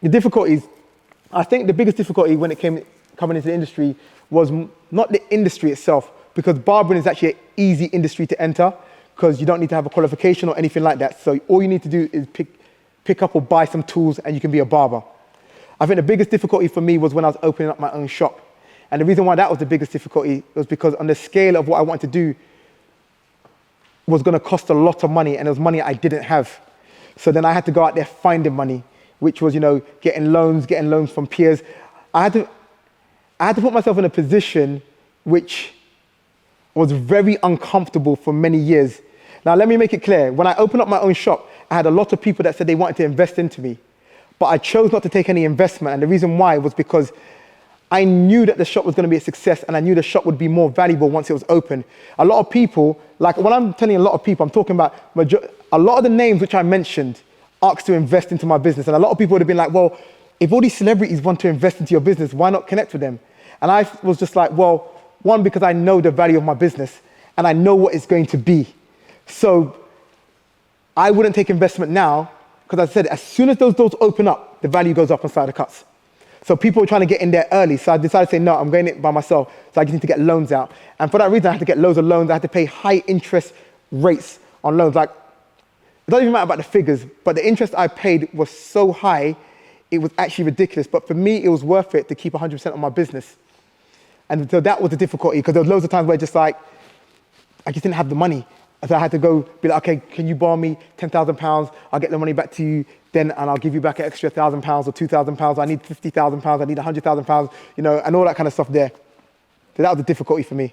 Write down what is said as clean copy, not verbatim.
The difficulties, I think the biggest difficulty when it came coming into the industry was not the industry itself, because barbering is actually an easy industry to enter because you don't need to have a qualification or anything like that. So all you need to do is pick up or buy some tools and you can be a barber. I think the biggest difficulty for me was when I was opening up my own shop. And the reason why that was the biggest difficulty was because on the scale of what I wanted to do was going to cost a lot of money, and it was money I didn't have. So then I had to go out there finding money, which was, getting loans from peers. I had to put myself in a position which was very uncomfortable for many years. Now, let me make it clear. When I opened up my own shop, I had a lot of people that said they wanted to invest into me, but I chose not to take any investment. And the reason why was because I knew that the shop was going to be a success, and I knew the shop would be more valuable once it was open. A lot of people, like when I'm telling a lot of people, I'm talking about a lot of the names which I mentioned asked to invest into my business. And a lot of people would have been like, well, if all these celebrities want to invest into your business, why not connect with them? And I was just like, well, one, because I know the value of my business and I know what it's going to be. So I wouldn't take investment now, because I said, as soon as those doors open up, the value goes up on Slidercuts. So people were trying to get in there early. So I decided to say, no, I'm going it by myself. So I just need to get loans out. And for that reason, I had to get loads of loans. I had to pay high interest rates on loans. Like, it doesn't even matter about the figures, but the interest I paid was so high, it was actually ridiculous. But for me, it was worth it to keep 100% of my business. And so that was the difficulty, because there was loads of times where I just didn't have the money. So I had to go be like, okay, can you borrow me £10,000? I'll get the money back to you then, and I'll give you back an extra £1,000 or £2,000. I need £50,000. I need £100,000, and all that kind of stuff there. So that was the difficulty for me.